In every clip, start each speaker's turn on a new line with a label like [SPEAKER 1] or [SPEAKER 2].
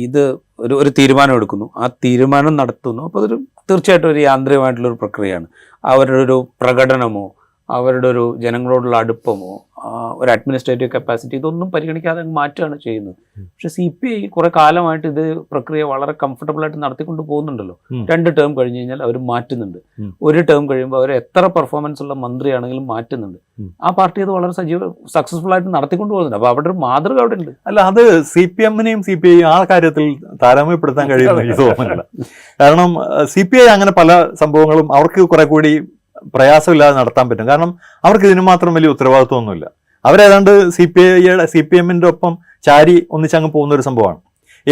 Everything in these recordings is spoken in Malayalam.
[SPEAKER 1] ഇത് ഒരു തീരുമാനം എടുക്കുന്നു, ആ തീരുമാനം നടത്തുന്നു. അപ്പോൾ അതൊരു തീർച്ചയായിട്ടും ഒരു യാന്ത്രികമായിട്ടുള്ളൊരു പ്രക്രിയയാണ്. അവരുടെ ഒരു പ്രകടനമോ അവരുടെ ഒരു ജനങ്ങളോടുള്ള അടുപ്പമോ ഒരു അഡ്മിനിസ്ട്രേറ്റീവ് കപ്പാസിറ്റി ഇതൊന്നും പരിഗണിക്കാതെ മാറ്റുകയാണ് ചെയ്യുന്നത്. പക്ഷെ CPI കുറെ കാലമായിട്ട് ഇത് പ്രക്രിയ വളരെ കംഫർട്ടബിൾ ആയിട്ട് നടത്തിക്കൊണ്ട് പോകുന്നുണ്ടല്ലോ. 2 ടേം കഴിഞ്ഞ് കഴിഞ്ഞാൽ അവർ മാറ്റുന്നുണ്ട്, 1 ടേം കഴിയുമ്പോൾ അവർ എത്ര പെർഫോമൻസ് ഉള്ള മന്ത്രിയാണെങ്കിലും മാറ്റുന്നുണ്ട്. ആ പാർട്ടി അത് വളരെ സക്സസ്ഫുൾ ആയിട്ട് നടത്തിക്കൊണ്ട് പോകുന്നുണ്ട്. അപ്പൊ അവിടെ ഒരു മാതൃക അവിടെ ഉണ്ട്.
[SPEAKER 2] അല്ല, അത് CPM-നെയും CPI ആ കാര്യത്തിൽ താരതമ്യപ്പെടുത്താൻ കഴിയുമെന്ന് എനിക്ക് തോന്നുന്നില്ല. കാരണം CPI അങ്ങനെ പല സംഭവങ്ങളും അവർക്ക് കുറെ കൂടി പ്രയാസമില്ലാതെ നടത്താൻ പറ്റും. കാരണം അവർക്ക് ഇതിന് മാത്രം വലിയ ഉത്തരവാദിത്വമൊന്നുമില്ല. അവരേതാണ്ട് CPM-ന്റെ ഒപ്പം ചാരി ഒന്നിച്ചങ്ങ് പോകുന്ന ഒരു സംഭവമാണ്.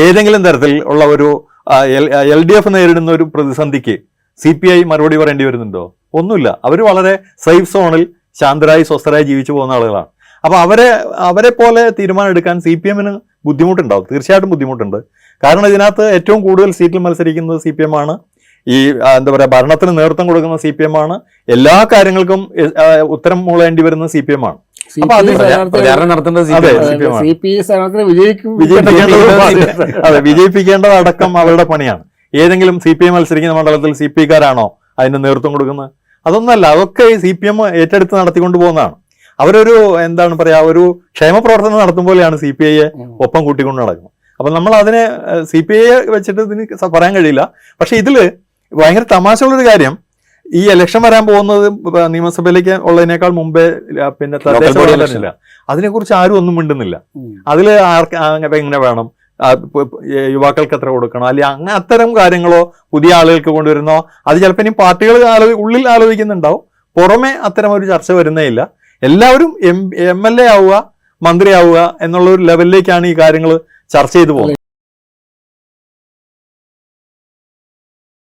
[SPEAKER 2] ഏതെങ്കിലും തരത്തിൽ ഉള്ള ഒരു LDF നേരിടുന്ന ഒരു പ്രതിസന്ധിക്ക് CPI മറുപടി പറയേണ്ടി വരുന്നുണ്ടോ? ഒന്നുമില്ല. അവർ വളരെ സേഫ് സോണിൽ ശാന്തരായി സ്വസ്ഥരായി ജീവിച്ചു പോകുന്ന ആളുകളാണ്. അപ്പോൾ അവരെ പോലെ തീരുമാനം എടുക്കാൻ CPM-ന് ബുദ്ധിമുട്ടുണ്ടാവും, തീർച്ചയായിട്ടും ബുദ്ധിമുട്ടുണ്ട്. കാരണം ഇതിനകത്ത് ഏറ്റവും കൂടുതൽ സീറ്റിൽ മത്സരിക്കുന്നത് CPM ആണ്. ഈ എന്താ പറയുക, ഭരണത്തിന് നേതൃത്വം കൊടുക്കുന്ന CPM ആണ്. എല്ലാ കാര്യങ്ങൾക്കും ഉത്തരം മൂളേണ്ടി വരുന്ന CPM ആണ്. അപ്പൊ വിജയിപ്പിക്കേണ്ടത് അടക്കം അവരുടെ പണിയാണ്. ഏതെങ്കിലും CPI മത്സരിക്കുന്ന മണ്ഡലത്തിൽ CPI-കാരാണോ അതിന് നേതൃത്വം കൊടുക്കുന്നത്? അതൊന്നല്ല, അതൊക്കെ ഈ CPM ഏറ്റെടുത്ത് നടത്തിക്കൊണ്ട് പോകുന്നതാണ്. അവരൊരു എന്താണ് പറയാ, ഒരു ക്ഷേമപ്രവർത്തനം നടത്തും പോലെയാണ് CPI-യെ ഒപ്പം കൂട്ടിക്കൊണ്ട് നടക്കുന്നത്. അപ്പൊ നമ്മൾ അതിനെ CPI-യെ വെച്ചിട്ട് ഇതിന് പറയാൻ കഴിയില്ല. പക്ഷെ ഇതില് ഭയങ്കര തമാശയുള്ളൊരു കാര്യം, ഈ ഇലക്ഷൻ വരാൻ പോകുന്നത് നിയമസഭയിലേക്ക് ഉള്ളതിനേക്കാൾ മുമ്പേ പിന്നെ തദ്ദേശ അതിനെക്കുറിച്ച് ആരും ഒന്നും മിണ്ടുന്നില്ല. അതിൽ എങ്ങനെ വേണം, യുവാക്കൾക്ക് എത്ര കൊടുക്കണം, അല്ലെങ്കിൽ അത്തരം കാര്യങ്ങളോ പുതിയ ആളുകൾക്ക് കൊണ്ടുവരുന്നോ അത് ചിലപ്പോൾ ഇനി പാർട്ടികൾ ഉള്ളിൽ ആലോചിക്കുന്നുണ്ടാവും. പുറമെ അത്തരം ഒരു ചർച്ച വരുന്നേ ഇല്ല. എല്ലാവരും MLA ആവുക, മന്ത്രിയാവുക എന്നുള്ള ഒരു ലെവലിലേക്കാണ് ഈ കാര്യങ്ങൾ ചർച്ച ചെയ്തു പോകുന്നത്.